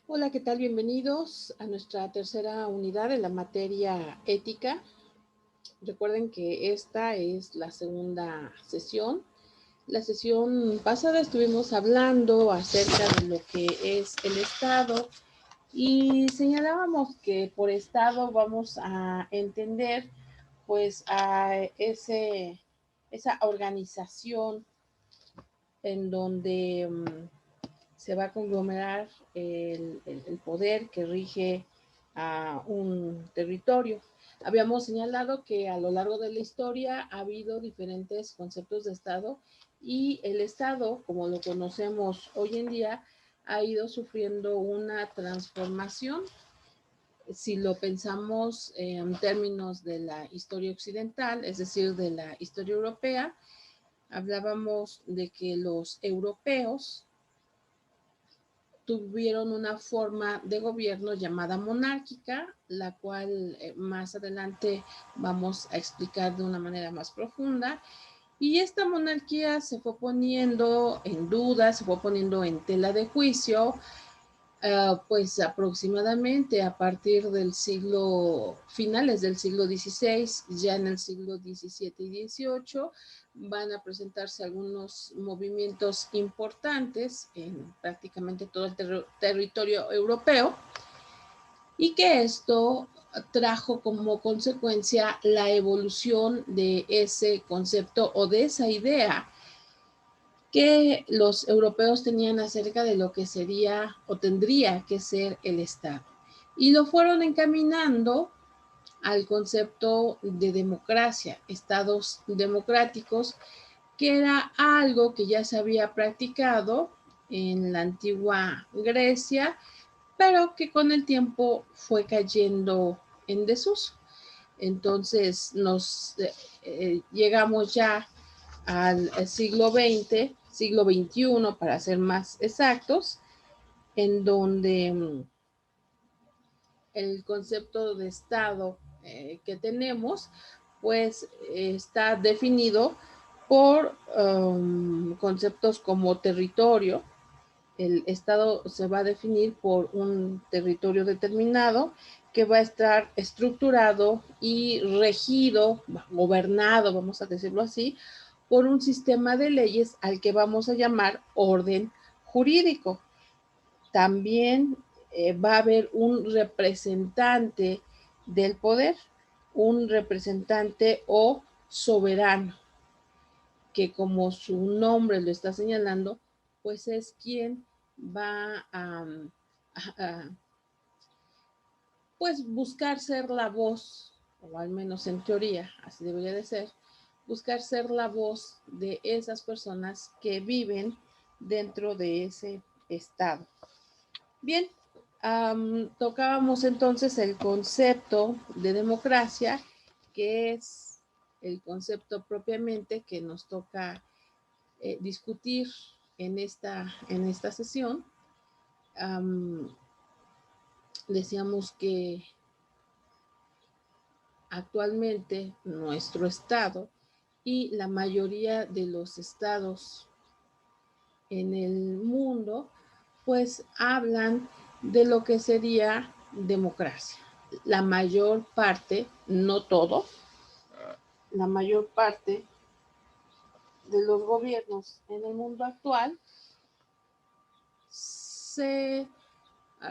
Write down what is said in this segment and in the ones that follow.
Hola, ¿qué tal? Bienvenidos a nuestra tercera unidad de la materia ética. Recuerden que esta es la segunda sesión. La sesión pasada estuvimos hablando acerca de lo que es el Estado y señalábamos que por Estado vamos a entender pues esa organización en donde se va a conglomerar el poder que rige a un territorio. Habíamos señalado que a lo largo de la historia ha habido diferentes conceptos de Estado y el Estado, como lo conocemos hoy en día, ha ido sufriendo una transformación. Si lo pensamos en términos de la historia occidental, es decir, de la historia europea, hablábamos de que los europeos tuvieron una forma de gobierno llamada monárquica, la cual más adelante vamos a explicar de una manera más profunda. Y esta monarquía se fue poniendo en duda, se fue poniendo en tela de juicio, pues aproximadamente a partir del siglo, finales del siglo XVI, ya en el siglo XVII y XVIII, van a presentarse algunos movimientos importantes en prácticamente todo el territorio europeo y que esto trajo como consecuencia la evolución de ese concepto o de esa idea que los europeos tenían acerca de lo que sería o tendría que ser el Estado. Y lo fueron encaminando al concepto de democracia, estados democráticos, que era algo que ya se había practicado en la antigua Grecia, pero que con el tiempo fue cayendo en desuso. Entonces llegamos ya al siglo XX, siglo XXI para ser más exactos, en donde el concepto de Estado que tenemos pues está definido por conceptos como territorio. El Estado se va a definir por un territorio determinado que va a estar estructurado y regido, gobernado, vamos a decirlo así, por un sistema de leyes al que vamos a llamar orden jurídico. También va a haber un representante del poder, un representante o soberano, que como su nombre lo está señalando, pues es quien va a pues buscar ser la voz, o al menos en teoría, así debería de ser, buscar ser la voz de esas personas que viven dentro de ese estado. Bien, tocábamos entonces el concepto de democracia, que es el concepto propiamente que nos toca discutir en esta sesión. Decíamos que actualmente nuestro estado y la mayoría de los estados en el mundo pues hablan de lo que sería democracia. La mayor parte, no todo, la mayor parte de los gobiernos en el mundo actual se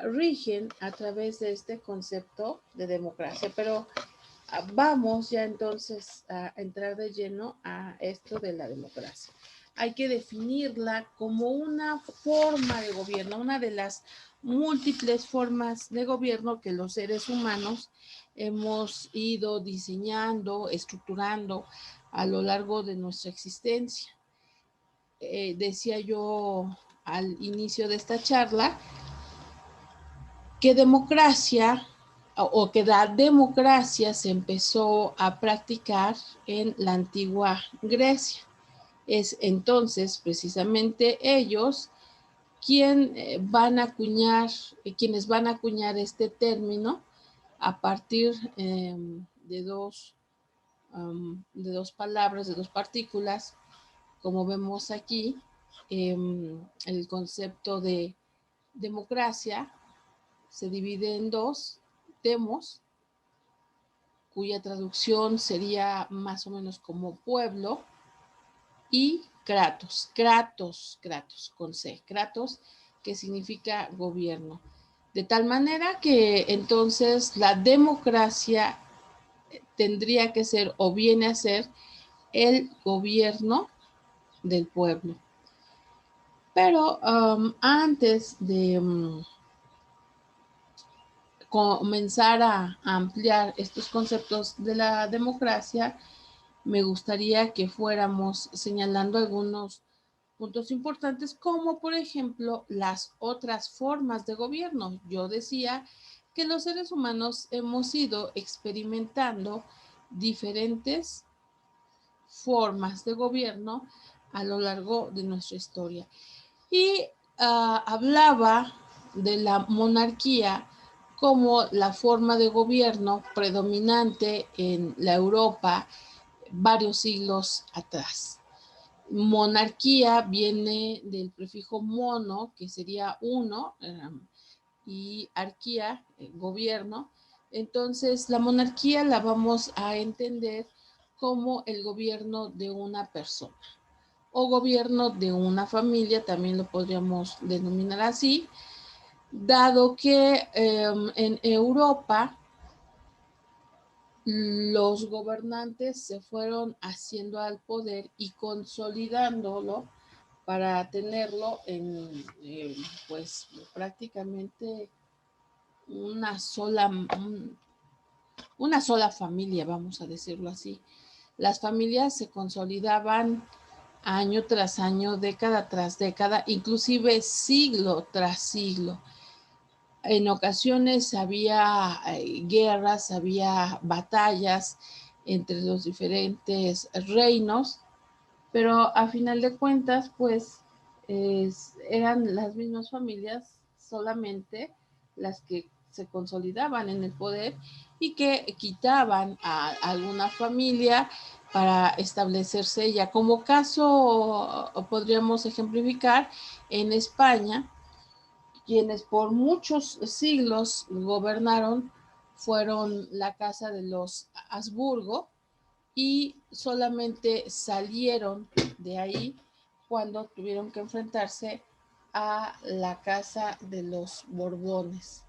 rigen a través de este concepto de democracia. Pero vamos ya entonces a entrar de lleno a esto de la democracia. Hay que definirla como una forma de gobierno, una de las múltiples formas de gobierno que los seres humanos hemos ido diseñando, estructurando a lo largo de nuestra existencia. Decía yo al inicio de esta charla que democracia o que la democracia se empezó a practicar en la antigua Grecia. Es entonces precisamente ellos quienes van a acuñar este término a partir de dos palabras, de dos partículas, como vemos aquí, el concepto de democracia se divide en dos: demos, cuya traducción sería más o menos como pueblo, y kratos, con C, kratos, que significa gobierno. De tal manera que entonces la democracia tendría que ser o viene a ser el gobierno del pueblo. Pero antes de comenzar a ampliar estos conceptos de la democracia, me gustaría que fuéramos señalando algunos puntos importantes, como por ejemplo las otras formas de gobierno. Yo decía que los seres humanos hemos ido experimentando diferentes formas de gobierno a lo largo de nuestra historia. Y hablaba de la monarquía como la forma de gobierno predominante en la Europa varios siglos atrás. Monarquía viene del prefijo mono, que sería uno, y arquía, gobierno. Entonces, la monarquía la vamos a entender como el gobierno de una persona o gobierno de una familia, también lo podríamos denominar así, dado que en Europa los gobernantes se fueron haciendo al poder y consolidándolo para tenerlo en, pues prácticamente una sola familia, vamos a decirlo así. Las familias se consolidaban año tras año, década tras década, inclusive siglo tras siglo. En ocasiones había guerras, había batallas entre los diferentes reinos, pero a final de cuentas, pues eran las mismas familias solamente las que se consolidaban en el poder y que quitaban a alguna familia para establecerse ya. Como caso podríamos ejemplificar en España, quienes por muchos siglos gobernaron fueron la casa de los Habsburgo, y solamente salieron de ahí cuando tuvieron que enfrentarse a la casa de los Borbones,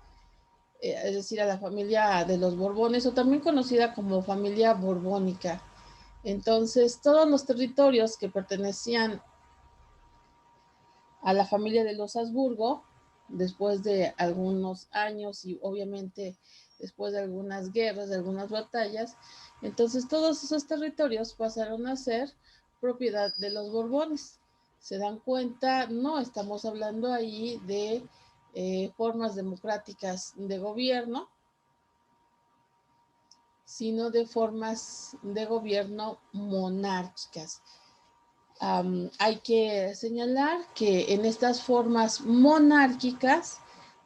es decir, a la familia de los Borbones, o también conocida como familia borbónica. Entonces, todos los territorios que pertenecían a la familia de los Habsburgo, después de algunos años y obviamente después de algunas guerras, de algunas batallas, entonces todos esos territorios pasaron a ser propiedad de los Borbones. Se dan cuenta, no estamos hablando ahí de formas democráticas de gobierno, sino de formas de gobierno monárquicas. Hay que señalar que en estas formas monárquicas,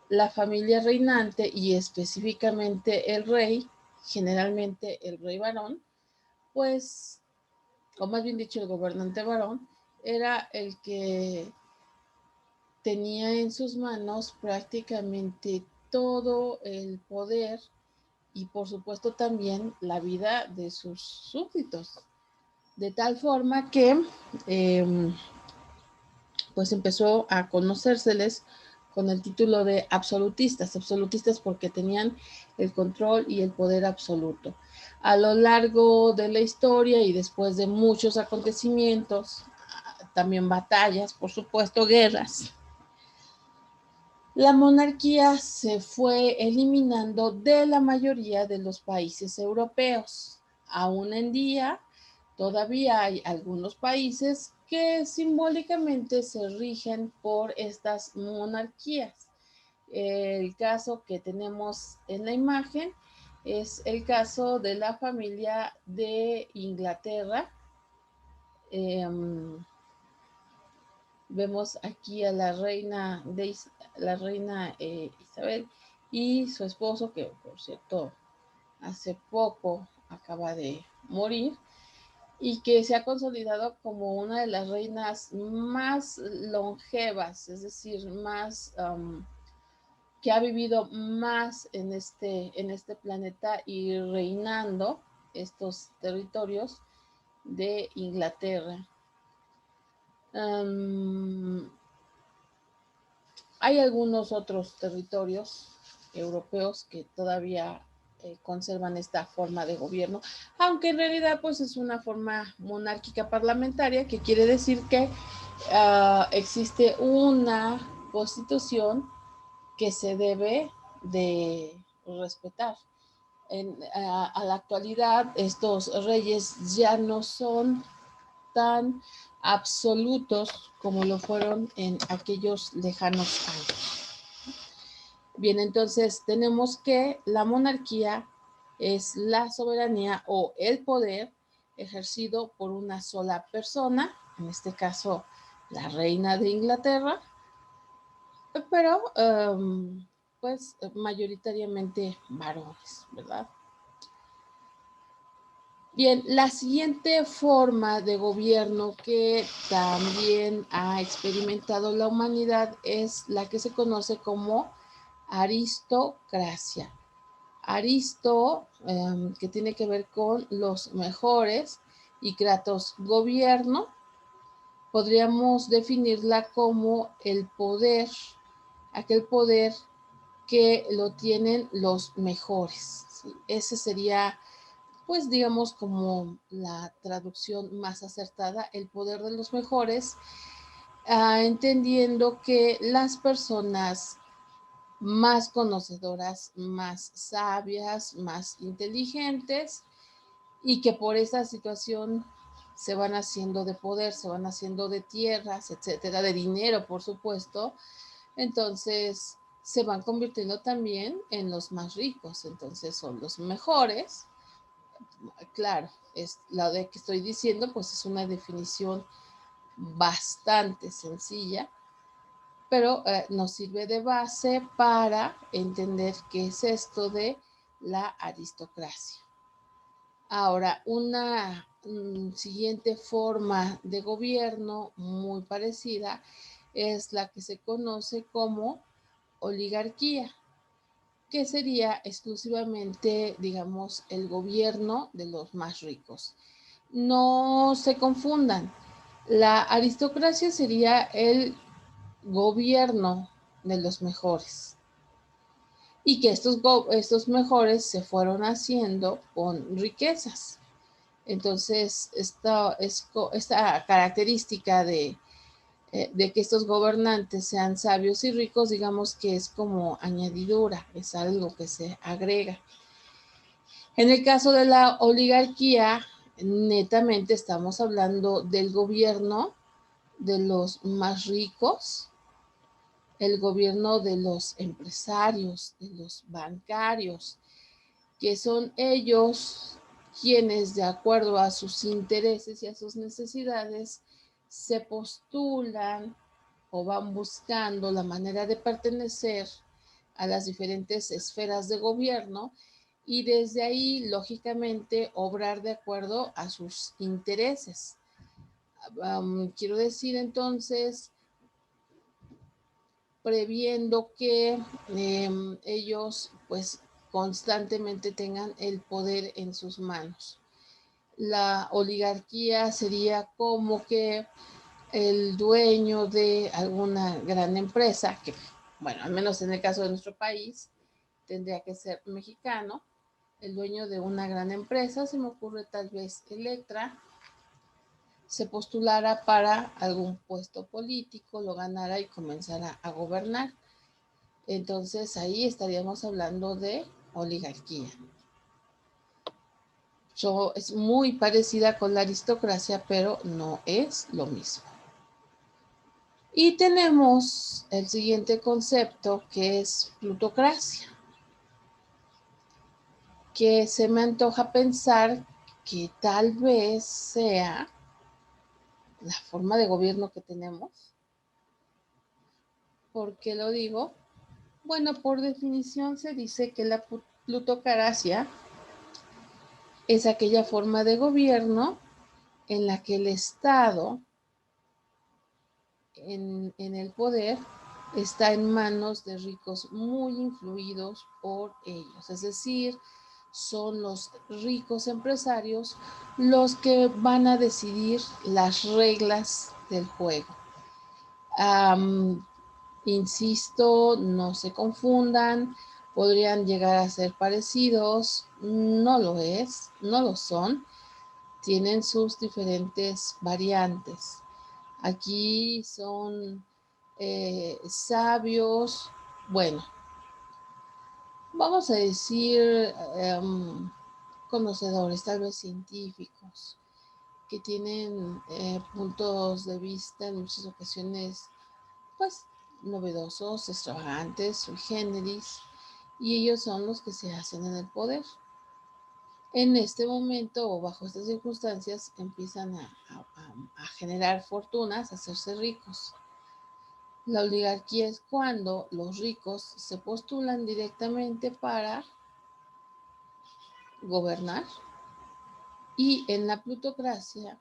la familia reinante y específicamente el rey, generalmente el rey varón, pues, o más bien dicho, el gobernante varón, era el que tenía en sus manos prácticamente todo el poder y por supuesto también la vida de sus súbditos. De tal forma que pues empezó a conocérseles con el título de absolutistas, absolutistas porque tenían el control y el poder absoluto. A lo largo de la historia y después de muchos acontecimientos, también batallas, por supuesto, guerras, la monarquía se fue eliminando de la mayoría de los países europeos. Aún en día, todavía hay algunos países que simbólicamente se rigen por estas monarquías. El caso que tenemos en la imagen es el caso de la familia de Inglaterra. Vemos aquí a la reina Isabel y su esposo, que por cierto hace poco acaba de morir, y que se ha consolidado como una de las reinas más longevas, es decir, más que ha vivido más en este planeta y reinando estos territorios de Inglaterra. Hay algunos otros territorios europeos que todavía conservan esta forma de gobierno, aunque en realidad pues es una forma monárquica parlamentaria, que quiere decir que existe una constitución que se debe de respetar. A la actualidad estos reyes ya no son tan absolutos como lo fueron en aquellos lejanos años. Bien, entonces tenemos que la monarquía es la soberanía o el poder ejercido por una sola persona, en este caso la reina de Inglaterra, pero pues mayoritariamente varones, ¿verdad? Bien, la siguiente forma de gobierno que también ha experimentado la humanidad es la que se conoce como aristocracia. Aristo, que tiene que ver con los mejores, y kratos, gobierno, podríamos definirla como el poder, aquel poder que lo tienen los mejores, ¿sí? Ese sería, pues digamos, como la traducción más acertada, el poder de los mejores, entendiendo que las personas más conocedoras, más sabias, más inteligentes, y que por esa situación se van haciendo de poder, se van haciendo de tierras, etcétera, de dinero, por supuesto. Entonces se van convirtiendo también en los más ricos. Entonces son los mejores. Claro, es lo de que estoy diciendo, pues es una definición bastante sencilla, pero nos sirve de base para entender qué es esto de la aristocracia. Ahora, una siguiente forma de gobierno muy parecida es la que se conoce como oligarquía, que sería exclusivamente, digamos, el gobierno de los más ricos. No se confundan, la aristocracia sería el gobierno de los mejores, y que estos mejores se fueron haciendo con riquezas. Entonces, esta característica de que estos gobernantes sean sabios y ricos, digamos que es como añadidura, es algo que se agrega. En el caso de la oligarquía, netamente estamos hablando del gobierno de los más ricos, el gobierno de los empresarios, de los bancarios, que son ellos quienes, de acuerdo a sus intereses y a sus necesidades, se postulan o van buscando la manera de pertenecer a las diferentes esferas de gobierno, y desde ahí, lógicamente, obrar de acuerdo a sus intereses. Quiero decir, entonces, previendo que ellos pues constantemente tengan el poder en sus manos. La oligarquía sería como que el dueño de alguna gran empresa, que bueno, al menos en el caso de nuestro país, tendría que ser mexicano, el dueño de una gran empresa, se me ocurre tal vez Electra, se postulara para algún puesto político, lo ganara y comenzara a gobernar. Entonces ahí estaríamos hablando de oligarquía. Es muy parecida con la aristocracia, pero no es lo mismo. Y tenemos el siguiente concepto, que es plutocracia, que se me antoja pensar que tal vez sea la forma de gobierno que tenemos. ¿Por qué lo digo? Bueno, por definición se dice que la plutocracia es aquella forma de gobierno en la que el Estado en el poder está en manos de ricos muy influidos por ellos. Es decir, son los ricos empresarios los que van a decidir las reglas del juego. Insisto, no se confundan, podrían llegar a ser parecidos, no lo son, tienen sus diferentes variantes. Aquí son sabios, bueno, vamos a decir conocedores, tal vez científicos, que tienen puntos de vista en muchas ocasiones, pues, novedosos, extravagantes, sui generis, y ellos son los que se hacen en el poder. En este momento o bajo estas circunstancias empiezan a generar fortunas, a hacerse ricos. La oligarquía es cuando los ricos se postulan directamente para gobernar, y en la plutocracia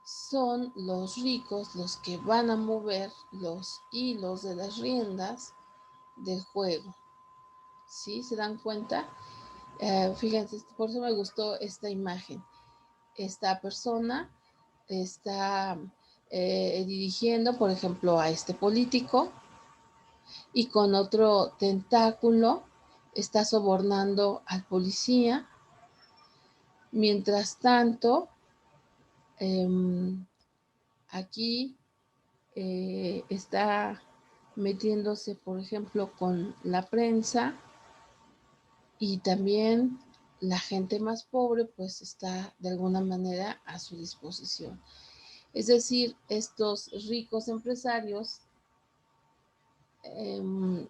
son los ricos los que van a mover los hilos de las riendas del juego. ¿Sí? ¿Se dan cuenta? Fíjense, por eso me gustó esta imagen. Esta persona está dirigiendo, por ejemplo, a este político, y con otro tentáculo está sobornando al policía. Mientras tanto, aquí está metiéndose, por ejemplo, con la prensa, y también la gente más pobre pues está de alguna manera a su disposición. Es decir, estos ricos empresarios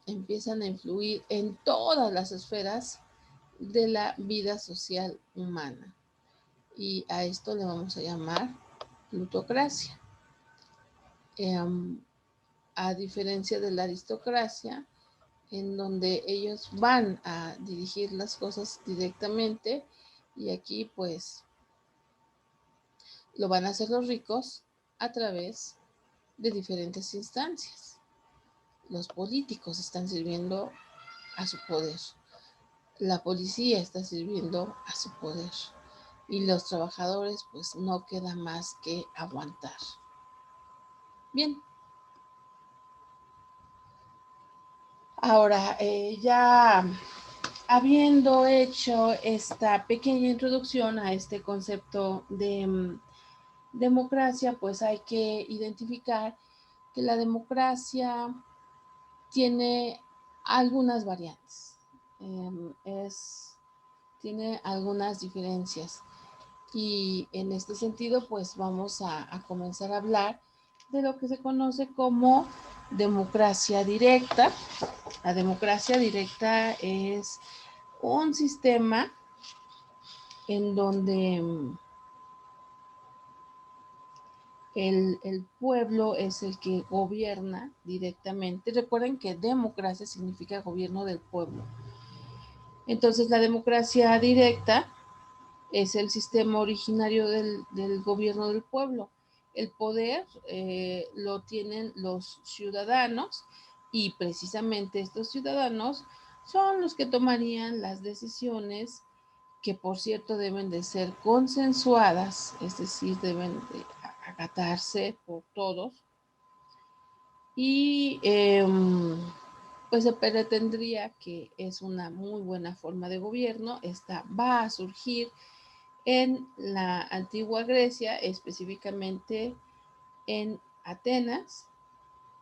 empiezan a influir en todas las esferas de la vida social humana, y a esto le vamos a llamar plutocracia. A diferencia de la aristocracia, en donde ellos van a dirigir las cosas directamente, y aquí pues lo van a hacer los ricos a través de diferentes instancias. Los políticos están sirviendo a su poder, la policía está sirviendo a su poder, y los trabajadores pues no queda más que aguantar. Bien, ahora ya habiendo hecho esta pequeña introducción a este concepto de democracia, pues hay que identificar que la democracia tiene algunas variantes, tiene algunas diferencias, y en este sentido pues vamos a comenzar a hablar de lo que se conoce como democracia directa. La democracia directa es un sistema en donde el pueblo es el que gobierna directamente. Recuerden que democracia significa gobierno del pueblo. Entonces, la democracia directa es el sistema originario del gobierno del pueblo. El poder lo tienen los ciudadanos, y precisamente estos ciudadanos son los que tomarían las decisiones, que por cierto deben de ser consensuadas, es decir, deben de acatarse por todos, y pues se pretendría que es una muy buena forma de gobierno. Esta va a surgir en la antigua Grecia, específicamente en Atenas.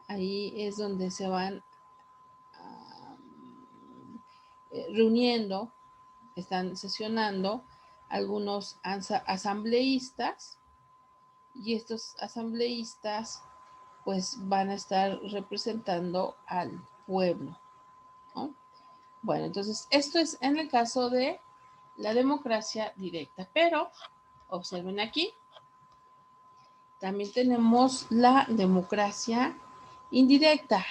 Ahí es donde se van reuniendo, están sesionando algunos asambleístas, y estos asambleístas pues van a estar representando al pueblo, ¿no? Bueno, entonces esto es en el caso de la democracia directa, pero observen aquí, también tenemos la democracia indirecta.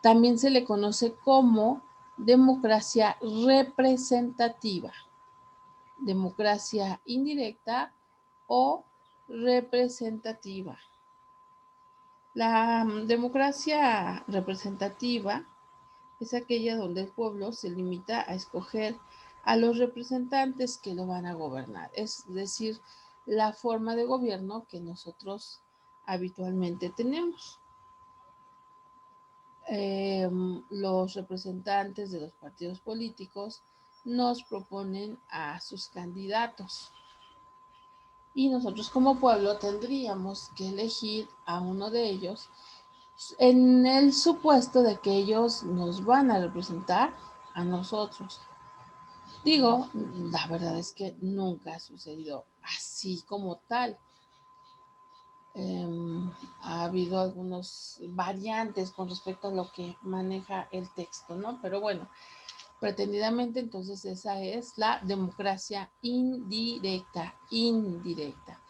También se le conoce como democracia representativa, democracia indirecta o representativa. La democracia representativa es aquella donde el pueblo se limita a escoger a los representantes que lo van a gobernar, es decir, la forma de gobierno que nosotros habitualmente tenemos. Los representantes de los partidos políticos nos proponen a sus candidatos y nosotros como pueblo tendríamos que elegir a uno de ellos en el supuesto de que ellos nos van a representar a nosotros. Digo, la verdad es que nunca ha sucedido así como tal. Ha habido algunas variantes con respecto a lo que maneja el texto, ¿no? Pero bueno, pretendidamente entonces esa es la democracia indirecta, indirecta.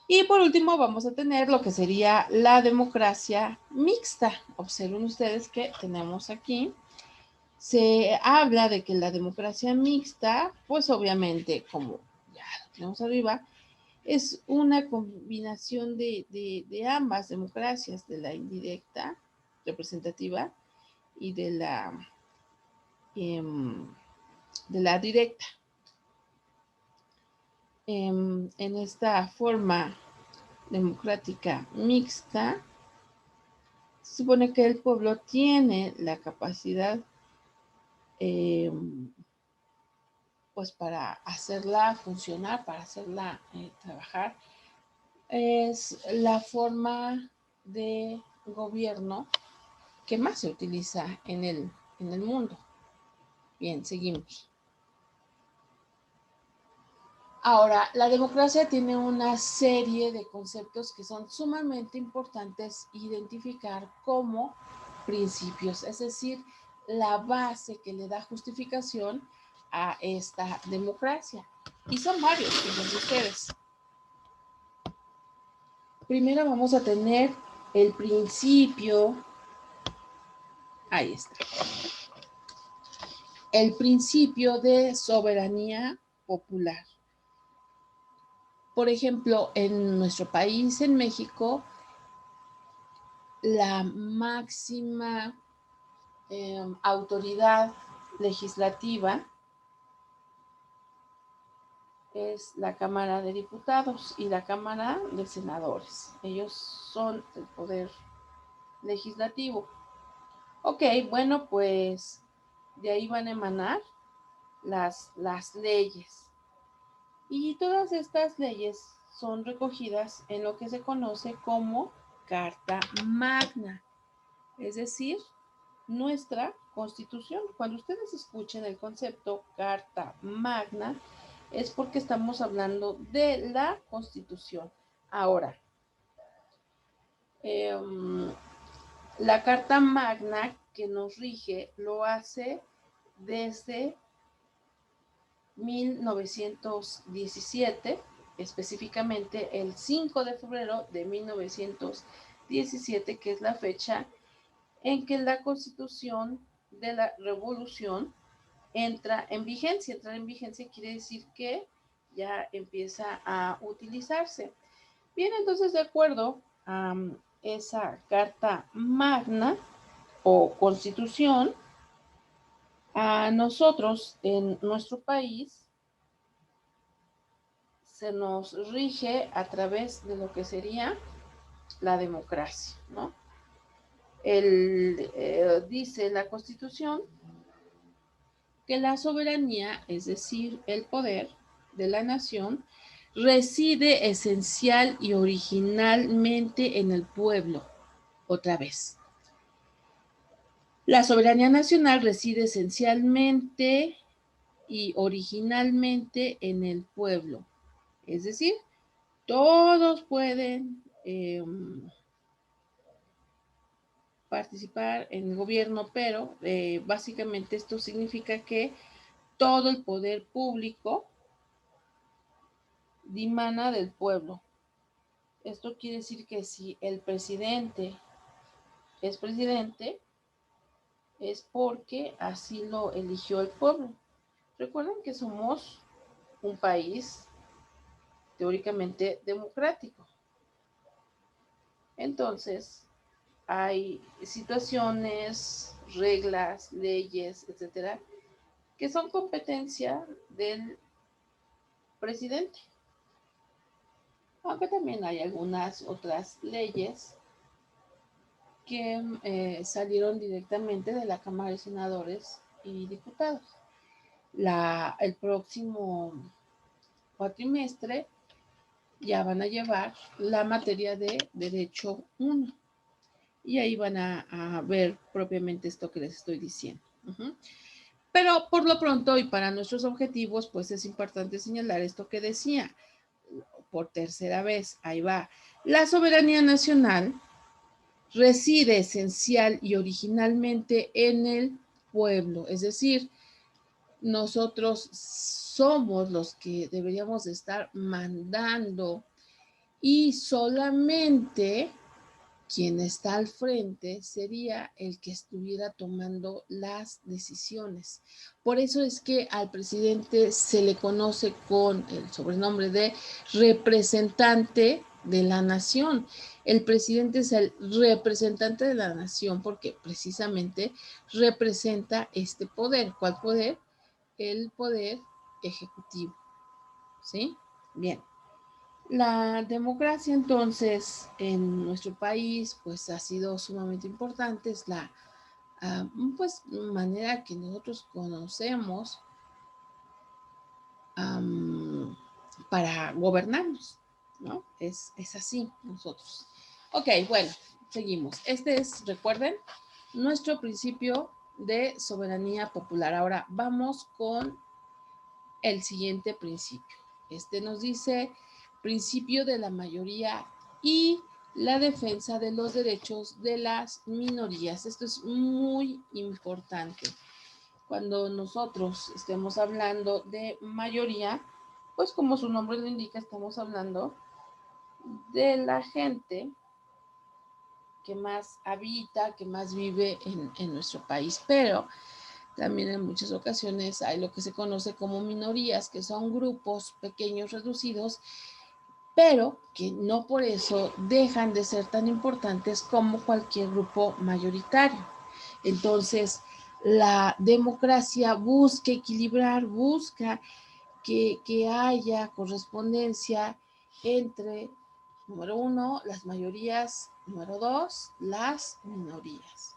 Y por último vamos a tener lo que sería la democracia mixta. Observen ustedes que tenemos aquí, se habla de que la democracia mixta, pues obviamente, como ya lo tenemos arriba, es una combinación de ambas democracias, de la indirecta, representativa, y em, de la directa. En esta forma democrática mixta, se supone que el pueblo tiene la capacidad pues para hacerla funcionar, para hacerla trabajar. Es la forma de gobierno que más se utiliza en el mundo. Bien, seguimos. Ahora, la democracia tiene una serie de conceptos que son sumamente importantes identificar como principios, es decir, la base que le da justificación a esta democracia. Y son varios, fíjense ustedes. Primero vamos a tener el principio, ahí está, el principio de soberanía popular. Por ejemplo, en nuestro país, en México, la máxima autoridad legislativa es la Cámara de Diputados y la Cámara de Senadores. Ellos son el poder legislativo. Ok, bueno, pues de ahí van a emanar las leyes. Y todas estas leyes son recogidas en lo que se conoce como Carta Magna, es decir, nuestra Constitución. Cuando ustedes escuchen el concepto Carta Magna, es porque estamos hablando de la Constitución. Ahora, la Carta Magna que nos rige lo hace desde 1917, específicamente el 5 de febrero de 1917, que es la fecha en que la Constitución de la Revolución entra en vigencia. Entrar en vigencia quiere decir que ya empieza a utilizarse. Bien, entonces de acuerdo a esa Carta Magna o Constitución, a nosotros en nuestro país se nos rige a través de lo que sería la democracia, ¿no? Dice la Constitución que la soberanía, es decir, el poder de la nación, reside esencial y originalmente en el pueblo. Otra vez. La soberanía nacional reside esencialmente y originalmente en el pueblo. Es decir, todos pueden participar en el gobierno, pero básicamente esto significa que todo el poder público dimana del pueblo. Esto quiere decir que si el presidente es presidente, es porque así lo eligió el pueblo. Recuerden que somos un país teóricamente democrático. Entonces, hay situaciones, reglas, leyes, etcétera, que son competencia del presidente. Aunque también hay algunas otras leyes que salieron directamente de la Cámara de Senadores y Diputados. El próximo cuatrimestre ya van a llevar la materia de Derecho 1 y ahí van a ver propiamente esto que les estoy diciendo. Pero por lo pronto y para nuestros objetivos, pues es importante señalar esto que decía por tercera vez, ahí va. La soberanía nacional reside esencial y originalmente en el pueblo, es decir, nosotros somos los que deberíamos estar mandando y solamente quien está al frente sería el que estuviera tomando las decisiones. Por eso es que al presidente se le conoce con el sobrenombre de representante de la nación. El presidente es el representante de la nación porque precisamente representa este poder. ¿Cuál poder? El poder ejecutivo. ¿Sí? Bien. La democracia entonces en nuestro país pues ha sido sumamente importante, es la pues manera que nosotros conocemos para gobernarnos, ¿no? Es así nosotros. Ok, bueno, seguimos. Este es, recuerden, nuestro principio de soberanía popular. Ahora vamos con el siguiente principio. Este nos dice principio de la mayoría y la defensa de los derechos de las minorías. Esto es muy importante. Cuando nosotros estemos hablando de mayoría, pues como su nombre lo indica, estamos hablando de la gente que más habita, que más vive en nuestro país. Pero también en muchas ocasiones hay lo que se conoce como minorías, que son grupos pequeños, reducidos, pero que no por eso dejan de ser tan importantes como cualquier grupo mayoritario. Entonces, la democracia busca equilibrar, busca que haya correspondencia entre, número uno, las mayorías, número dos, las minorías.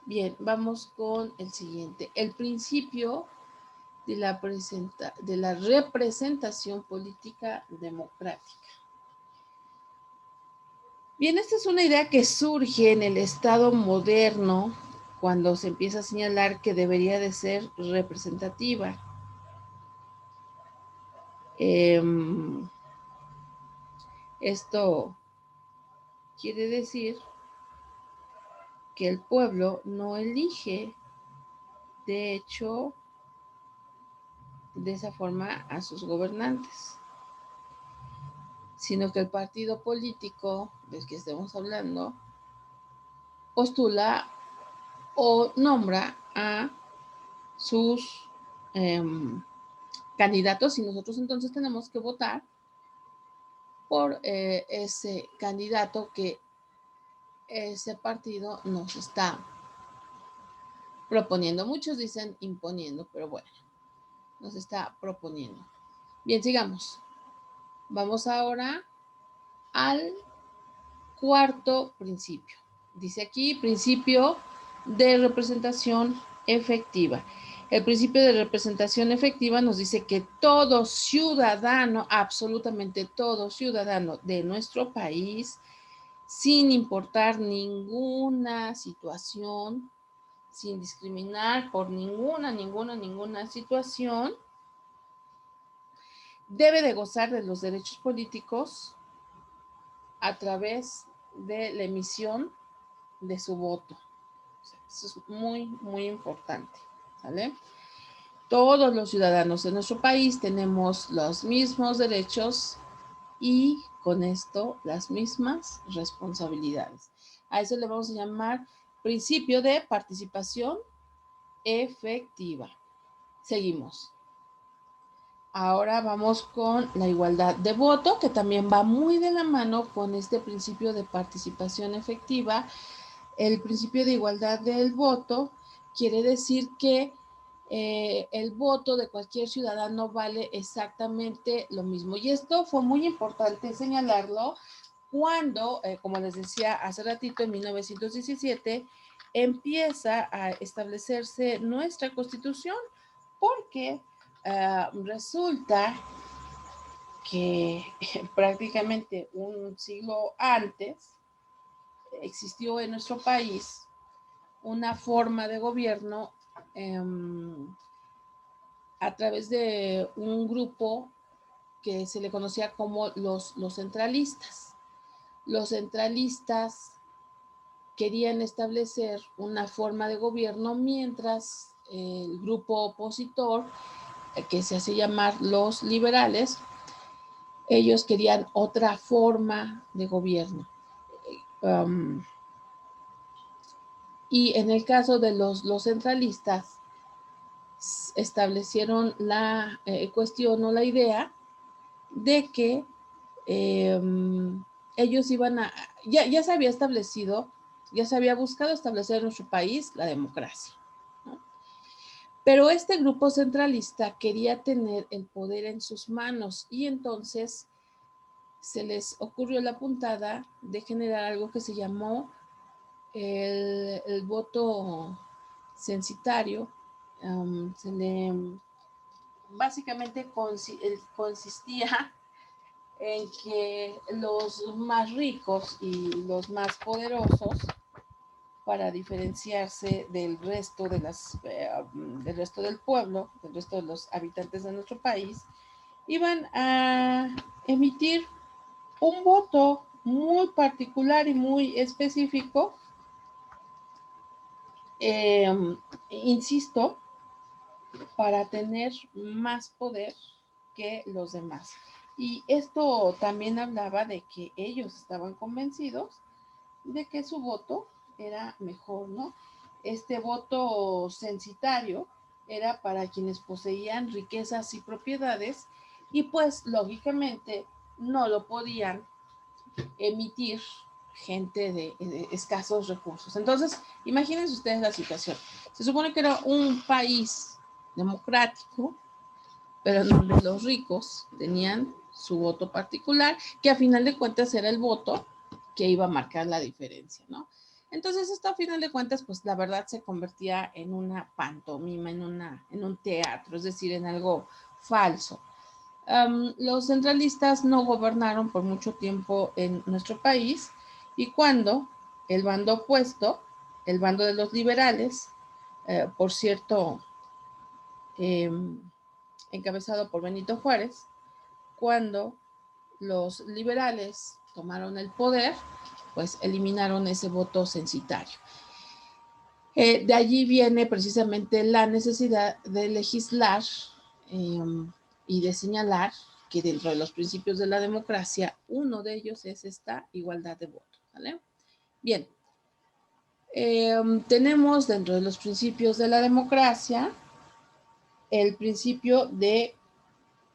Bien, vamos con el siguiente. El principio de la representación política democrática. Bien, esta es una idea que surge en el Estado moderno cuando se empieza a señalar que debería de ser representativa. Esto quiere decir que el pueblo no elige, de hecho, de esa forma a sus gobernantes, sino que el partido político del que estemos hablando postula o nombra a sus candidatos y nosotros entonces tenemos que votar por ese candidato que ese partido nos está proponiendo. Muchos dicen imponiendo, pero bueno, nos está proponiendo. Bien, sigamos. Vamos ahora al cuarto principio. Dice aquí, principio de representación efectiva. El principio de representación efectiva nos dice que todo ciudadano, absolutamente todo ciudadano de nuestro país, sin importar ninguna situación, sin discriminar por ninguna situación, debe de gozar de los derechos políticos a través de la emisión de su voto. O sea, eso es muy, muy importante, ¿vale? Todos los ciudadanos de nuestro país tenemos los mismos derechos y con esto las mismas responsabilidades. A eso le vamos a llamar principio de participación efectiva. Seguimos. Ahora vamos con la igualdad de voto, que también va muy de la mano con este principio de participación efectiva. El principio de igualdad del voto quiere decir que el voto de cualquier ciudadano vale exactamente lo mismo. Y esto fue muy importante señalarlo cuando, como les decía hace ratito, en 1917, empieza a establecerse nuestra Constitución, porque resulta que prácticamente un siglo antes existió en nuestro país una forma de gobierno a través de un grupo que se le conocía como los centralistas. Los centralistas querían establecer una forma de gobierno mientras el grupo opositor, que se hace llamar los liberales, ellos querían otra forma de gobierno. Y en el caso de los centralistas, establecieron la cuestión o la idea de que eh, ellos iban a, ya se había establecido, ya se había buscado establecer en nuestro país la democracia, ¿no? Pero este grupo centralista quería tener el poder en sus manos y entonces se les ocurrió la puntada de generar algo que se llamó el voto censitario. Se le básicamente consistía en que los más ricos y los más poderosos, para diferenciarse del resto del resto del pueblo, del resto de los habitantes de nuestro país, iban a emitir un voto muy particular y muy específico, eh, insisto, para tener más poder que los demás. Y esto también hablaba de que ellos estaban convencidos de que su voto era mejor, ¿no? Este voto censitario era para quienes poseían riquezas y propiedades y pues lógicamente no lo podían emitir gente de escasos recursos. Entonces, imagínense ustedes la situación. Se supone que era un país democrático, pero en donde los ricos tenían su voto particular, que a final de cuentas era el voto que iba a marcar la diferencia, ¿no? Entonces esto a final de cuentas, pues la verdad se convertía en una pantomima, en un teatro, es decir, en algo falso. Los centralistas no gobernaron por mucho tiempo en nuestro país y cuando el bando opuesto, el bando de los liberales, por cierto, eh, encabezado por Benito Juárez, cuando los liberales tomaron el poder, pues eliminaron ese voto censitario. De allí viene precisamente la necesidad de legislar eh, y de señalar que dentro de los principios de la democracia, uno de ellos es esta igualdad de voto, ¿vale? Bien, tenemos dentro de los principios de la democracia el principio de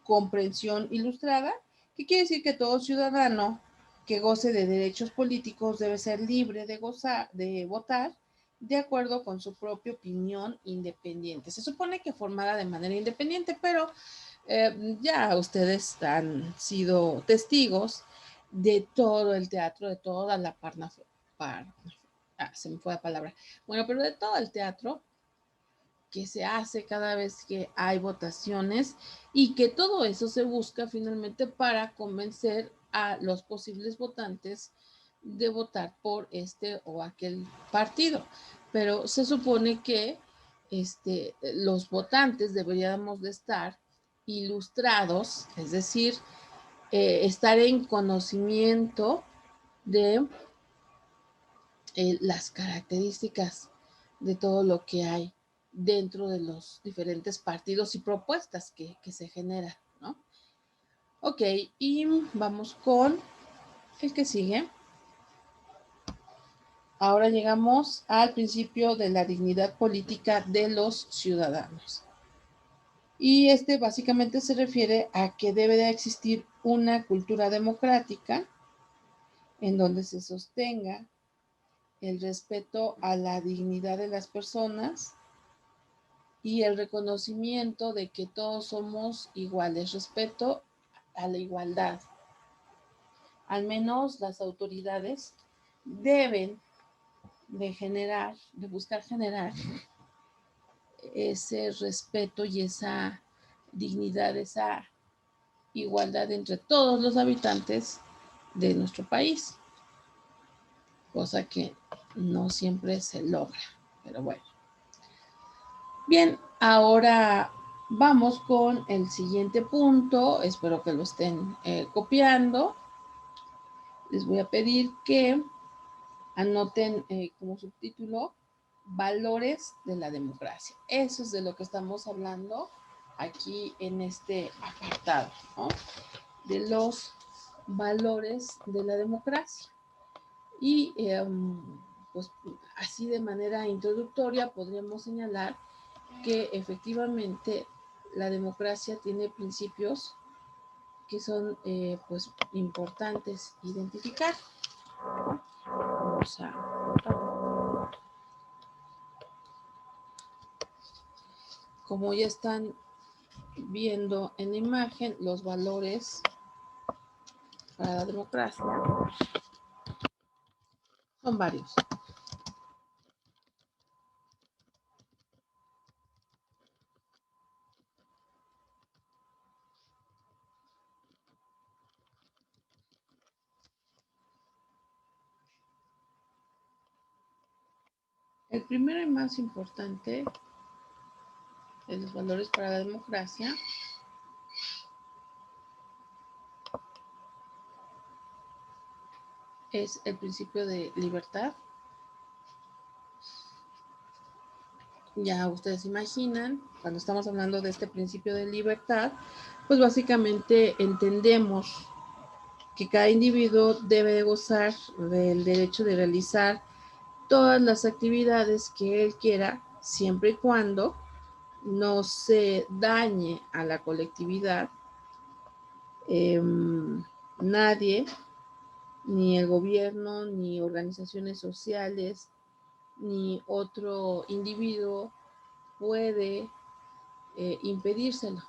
comprensión ilustrada, que quiere decir que todo ciudadano que goce de derechos políticos debe ser libre de votar de acuerdo con su propia opinión independiente. Se supone que formada de manera independiente, pero ya ustedes han sido testigos de todo el teatro, de toda la se me fue la palabra. Bueno, pero de todo el teatro que se hace cada vez que hay votaciones y que todo eso se busca finalmente para convencer a los posibles votantes de votar por este o aquel partido. Pero se supone que los votantes deberíamos de estar ilustrados, es decir, estar en conocimiento de las características de todo lo que hay dentro de los diferentes partidos y propuestas que se generan, ¿no? Ok, y vamos con el que sigue. Ahora llegamos al principio de la dignidad política de los ciudadanos. Y este básicamente se refiere a que debe de existir una cultura democrática en donde se sostenga el respeto a la dignidad de las personas y el reconocimiento de que todos somos iguales, respeto a la igualdad. Al menos las autoridades deben de buscar generar ese respeto y esa dignidad, esa igualdad entre todos los habitantes de nuestro país, cosa que no siempre se logra, pero bueno. Bien, ahora vamos con el siguiente punto, espero que lo estén copiando. Les voy a pedir que anoten como subtítulo valores de la democracia. Eso es de lo que estamos hablando aquí en este apartado, ¿no? De los valores de la democracia. Y pues así de manera introductoria podríamos señalar que efectivamente la democracia tiene principios que son pues importantes identificar. Vamos a como ya están viendo en la imagen los valores para la democracia son varios. El primero y más importante de los valores para la democracia es el principio de libertad. Ya ustedes imaginan, cuando estamos hablando de este principio de libertad, pues básicamente entendemos que cada individuo debe gozar del derecho de realizar todas las actividades que él quiera, siempre y cuando no se dañe a la colectividad. Nadie, ni el gobierno, ni organizaciones sociales, ni otro individuo puede impedírselo.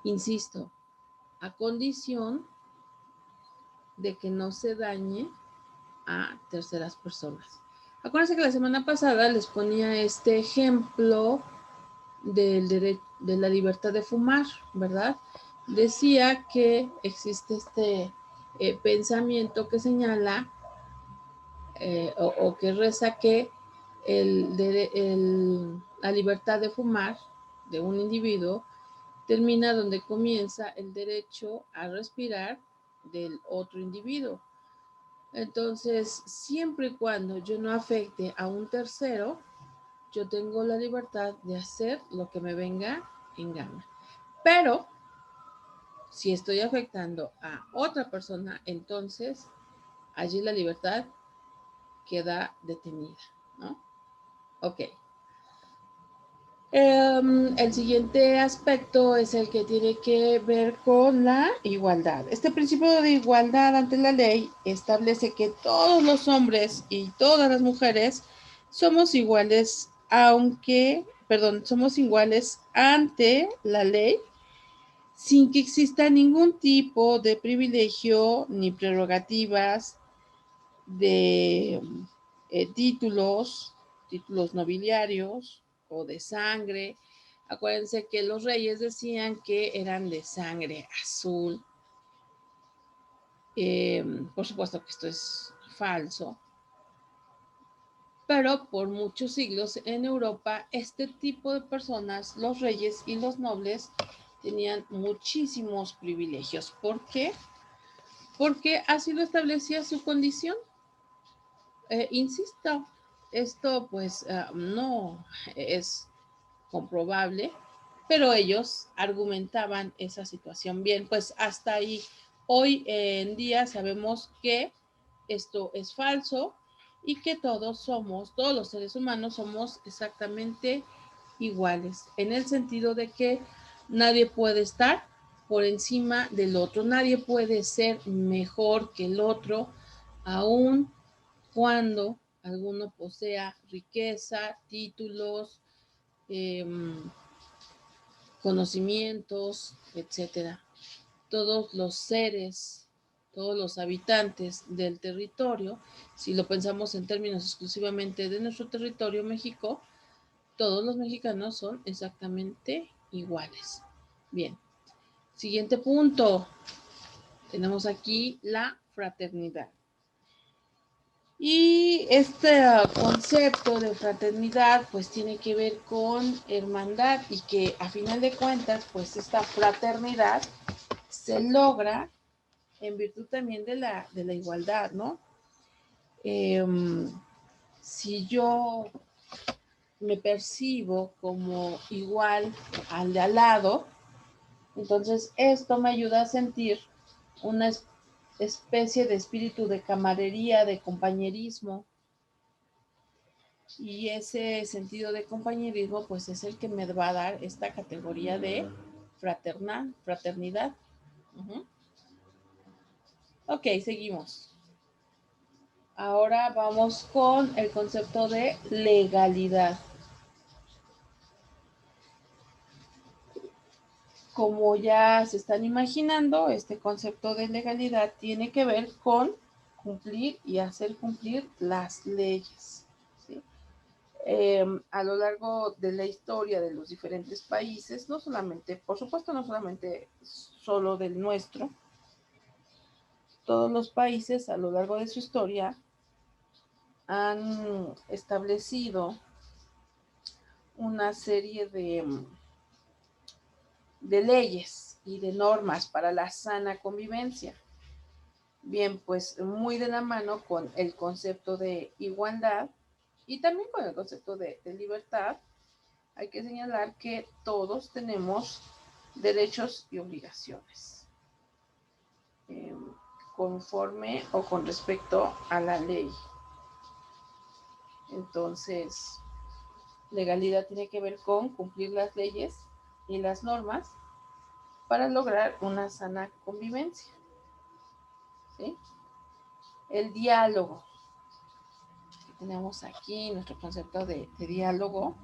Insisto, a condición de que no se dañe a terceras personas. Acuérdense que la semana pasada les ponía este ejemplo de la libertad de fumar, ¿verdad? Decía que existe este pensamiento que señala o que reza que la libertad de fumar de un individuo termina donde comienza el derecho a respirar del otro individuo. Entonces, siempre y cuando yo no afecte a un tercero, yo tengo la libertad de hacer lo que me venga en gana. Pero, si estoy afectando a otra persona, entonces allí la libertad queda detenida, ¿no? Ok. El siguiente aspecto es el que tiene que ver con la igualdad. Este principio de igualdad ante la ley establece que todos los hombres y todas las mujeres somos iguales, somos iguales ante la ley sin que exista ningún tipo de privilegio ni prerrogativas de títulos nobiliarios o de sangre. Acuérdense que los reyes decían que eran de sangre azul. Por supuesto que esto es falso. Pero por muchos siglos en Europa, este tipo de personas, los reyes y los nobles, tenían muchísimos privilegios. ¿Por qué? Porque así lo establecía su condición. Insisto, esto pues no es comprobable, pero ellos argumentaban esa situación. Bien, pues hasta ahí. Hoy en día sabemos que esto es falso y que todos los seres humanos somos exactamente iguales, en el sentido de que nadie puede estar por encima del otro, nadie puede ser mejor que el otro, aun cuando alguno posea riqueza, títulos, conocimientos, etcétera. Todos los seres, todos los habitantes del territorio, si lo pensamos en términos exclusivamente de nuestro territorio, México, todos los mexicanos son exactamente iguales. Bien, siguiente punto. Tenemos aquí la fraternidad. Y este concepto de fraternidad pues tiene que ver con hermandad y que a final de cuentas pues esta fraternidad se logra en virtud también de la igualdad, ¿no? Si yo me percibo como igual al de al lado, entonces esto me ayuda a sentir una especie de espíritu de camaradería, de compañerismo, y ese sentido de compañerismo pues es el que me va a dar esta categoría de fraternidad. Ok, seguimos. Ahora vamos con el concepto de legalidad. Como ya se están imaginando, este concepto de legalidad tiene que ver con cumplir y hacer cumplir las leyes. ¿Sí? A lo largo de la historia de los diferentes países, no solamente, por supuesto, no solamente solo del nuestro, todos los países a lo largo de su historia han establecido una serie de leyes y de normas para la sana convivencia. Bien, pues muy de la mano con el concepto de igualdad y también con el concepto de libertad, hay que señalar que todos tenemos derechos y obligaciones conforme o con respecto a la ley. Entonces, legalidad tiene que ver con cumplir las leyes y las normas para lograr una sana convivencia. ¿Sí? El diálogo. Tenemos aquí nuestro concepto de diálogo.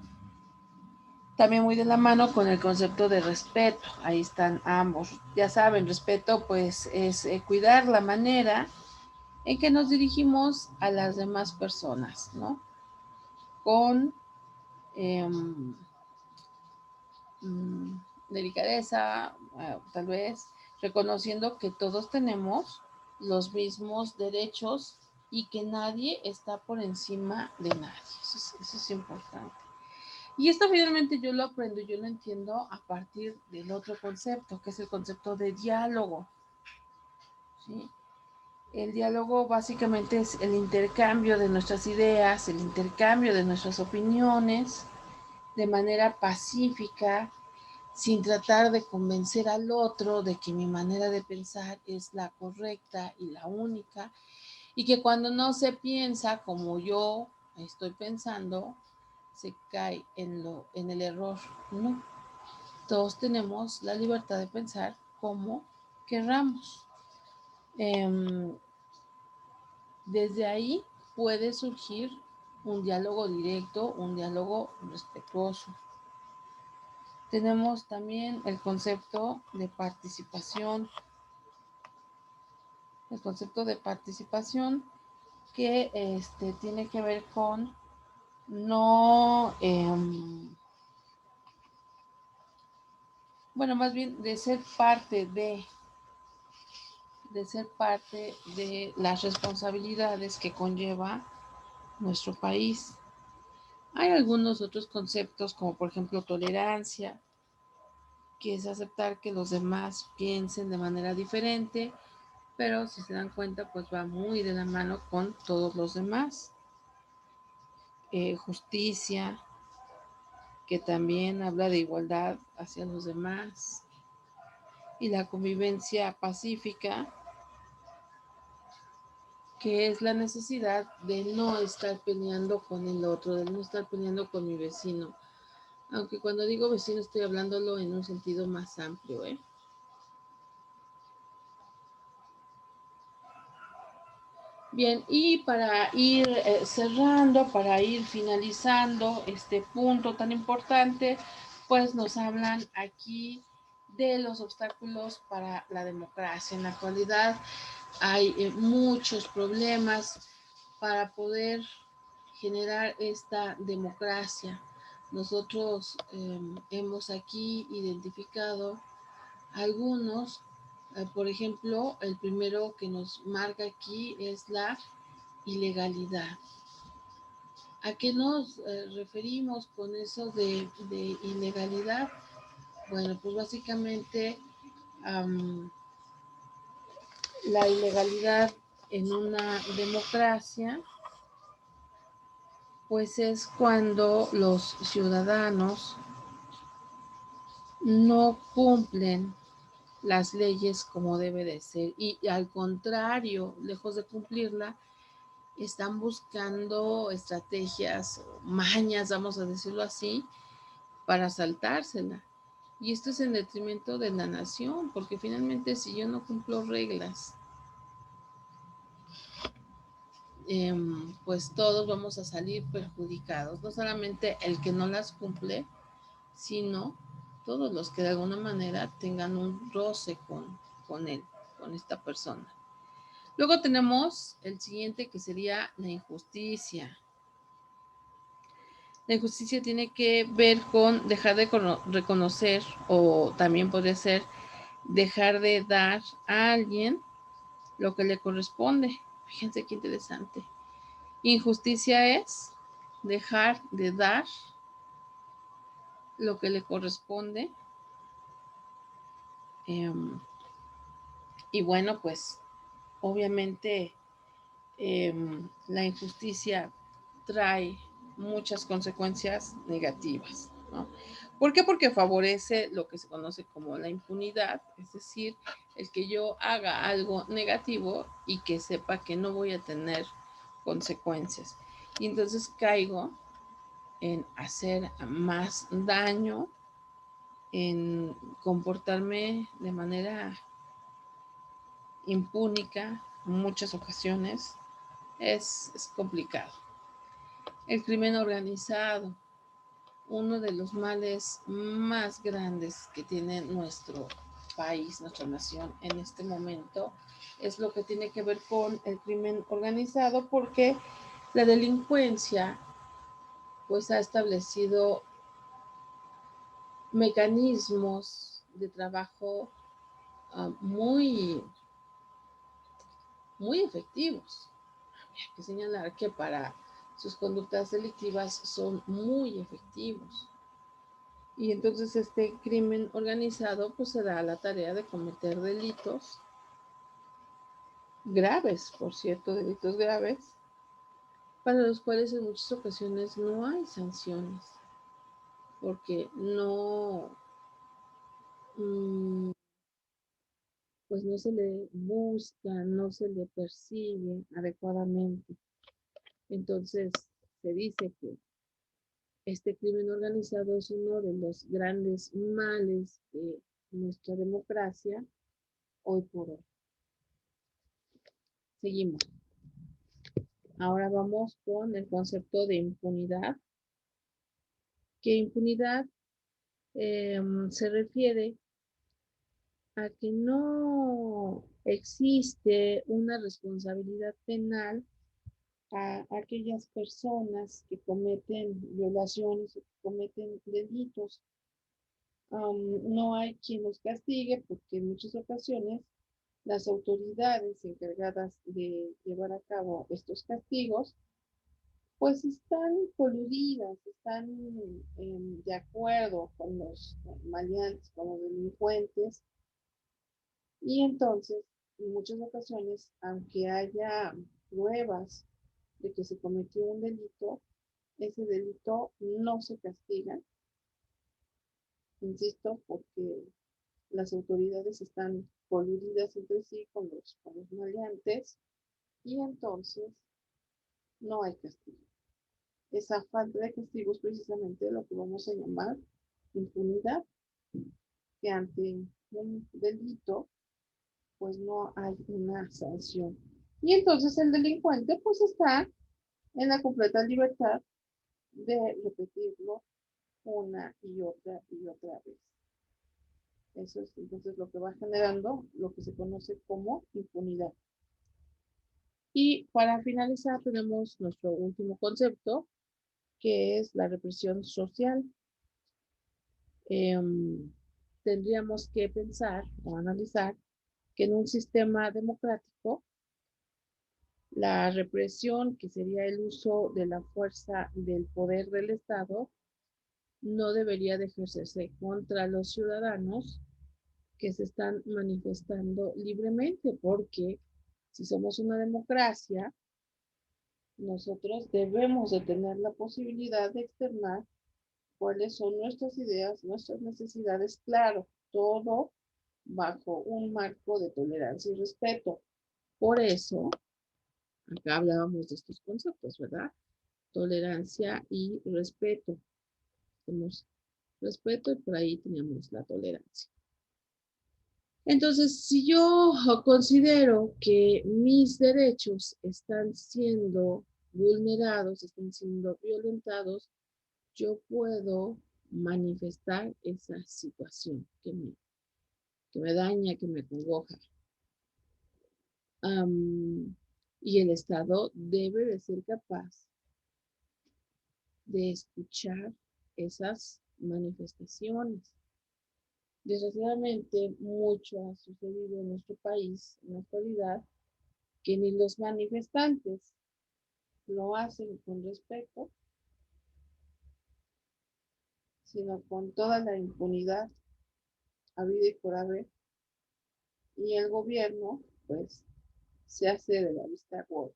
También muy de la mano con el concepto de respeto. Ahí están ambos. Ya saben, respeto pues es cuidar la manera en que nos dirigimos a las demás personas, ¿no? Con delicadeza, tal vez, reconociendo que todos tenemos los mismos derechos y que nadie está por encima de nadie. Eso es importante. Y esto finalmente yo lo aprendo, yo lo entiendo a partir del otro concepto, que es el concepto de diálogo. ¿Sí? El diálogo básicamente es el intercambio de nuestras ideas, el intercambio de nuestras opiniones de manera pacífica, sin tratar de convencer al otro de que mi manera de pensar es la correcta y la única, y que cuando no se piensa como yo estoy pensando, se cae en el error. No, todos tenemos la libertad de pensar como querramos. Desde ahí puede surgir un diálogo directo, un diálogo respetuoso. Tenemos también el concepto de participación. El concepto de participación que tiene que ver con no, bueno, más bien de ser parte de las responsabilidades que conlleva nuestro país. Hay algunos otros conceptos como por ejemplo tolerancia, que es aceptar que los demás piensen de manera diferente, pero si se dan cuenta pues va muy de la mano con todos los demás. Justicia, que también habla de igualdad hacia los demás, y la convivencia pacífica, que es la necesidad de no estar peleando con el otro, de no estar peleando con mi vecino. Aunque cuando digo vecino estoy hablándolo en un sentido más amplio, ¿eh? Bien, y para ir cerrando, para ir finalizando este punto tan importante, pues nos hablan aquí de los obstáculos para la democracia. En la actualidad hay muchos problemas para poder generar esta democracia. Nosotros hemos aquí identificado algunos, por ejemplo, el primero que nos marca aquí es la ilegalidad. ¿A qué nos referimos con eso de ilegalidad? Bueno, pues básicamente la ilegalidad en una democracia, pues es cuando los ciudadanos no cumplen las leyes como debe de ser y al contrario, lejos de cumplirla, están buscando estrategias, mañas, vamos a decirlo así, para saltársela. Y esto es en detrimento de la nación, porque finalmente si yo no cumplo reglas, pues todos vamos a salir perjudicados, no solamente el que no las cumple, sino todos los que de alguna manera tengan un roce con él, con esta persona. Luego tenemos el siguiente que sería la injusticia. La injusticia tiene que ver con dejar de reconocer o también podría ser dejar de dar a alguien lo que le corresponde. Fíjense qué interesante. Injusticia es dejar de dar lo que le corresponde. Y bueno, pues obviamente la injusticia trae muchas consecuencias negativas, ¿no? ¿Por qué? Porque favorece lo que se conoce como la impunidad, es decir, el que yo haga algo negativo y que sepa que no voy a tener consecuencias. Y entonces caigo en hacer más daño, en comportarme de manera impúnica en muchas ocasiones. Es complicado. El crimen organizado, uno de los males más grandes que tiene nuestro país, nuestra nación en este momento, es lo que tiene que ver con el crimen organizado, porque la delincuencia pues ha establecido mecanismos de trabajo muy, muy efectivos. Hay que señalar que para sus conductas delictivas son muy efectivos. Y entonces este crimen organizado pues se da a la tarea de cometer delitos graves, por cierto, delitos graves, para los cuales en muchas ocasiones no hay sanciones, porque no, pues no se le busca, no se le persigue adecuadamente. Entonces se dice que este crimen organizado es uno de los grandes males de nuestra democracia hoy por hoy. Seguimos. Ahora vamos con el concepto de impunidad, que impunidad se refiere a que no existe una responsabilidad penal a aquellas personas que cometen violaciones o que cometen delitos. No hay quien los castigue porque en muchas ocasiones las autoridades encargadas de llevar a cabo estos castigos pues están coludidas, están de acuerdo con los maleantes, con los delincuentes, y entonces, en muchas ocasiones, aunque haya pruebas de que se cometió un delito, ese delito no se castiga, insisto, porque las autoridades están coludidas entre sí con los maleantes, y entonces no hay castigo. esa falta de castigos precisamente lo que vamos a llamar impunidad, que ante un delito pues no hay una sanción. Y entonces el delincuente pues está en la completa libertad de repetirlo una y otra vez. Eso es entonces lo que va generando lo que se conoce como impunidad. Y para finalizar tenemos nuestro último concepto, que es la represión social. Tendríamos que pensar o analizar que en un sistema democrático, la represión, que sería el uso de la fuerza del poder del Estado, no debería de ejercerse contra los ciudadanos que se están manifestando libremente, porque si somos una democracia, nosotros debemos de tener la posibilidad de externar cuáles son nuestras ideas, nuestras necesidades, claro, todo bajo un marco de tolerancia y respeto. Por eso, acá hablábamos de estos conceptos, ¿verdad? Tolerancia y respeto. Tenemos respeto y por ahí teníamos la tolerancia. Entonces, si yo considero que mis derechos están siendo vulnerados, están siendo violentados, yo puedo manifestar esa situación que me daña, que me congoja. Y el Estado debe de ser capaz de escuchar esas manifestaciones. Desgraciadamente, mucho ha sucedido en nuestro país en la actualidad que ni los manifestantes lo hacen con respeto, sino con toda la impunidad habida y por haber. Y el gobierno, pues, se hace de la vista gorda.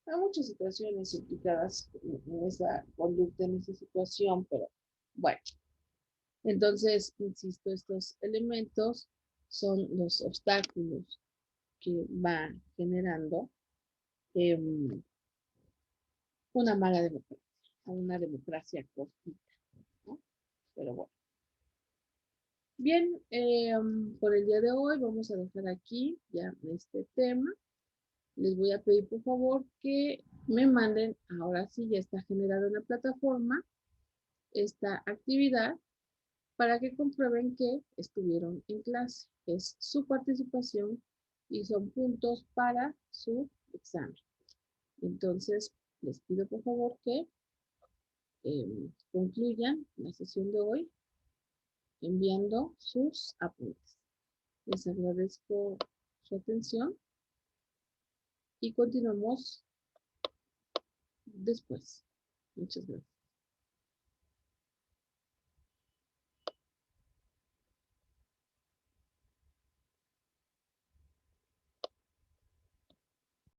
Hay muchas situaciones implicadas en esa conducta, en esa situación, pero bueno. Entonces, insisto, estos elementos son los obstáculos que van generando una mala democracia, una democracia cortita, ¿no? Pero bueno. Bien, por el día de hoy vamos a dejar aquí ya este tema. Les voy a pedir por favor que me manden, ahora sí ya está generado en la plataforma, esta actividad para que comprueben que estuvieron en clase. Es su participación y son puntos para su examen. Entonces, les pido por favor que concluyan la sesión de hoy enviando sus apuntes. Les agradezco su atención y continuamos después. Muchas gracias.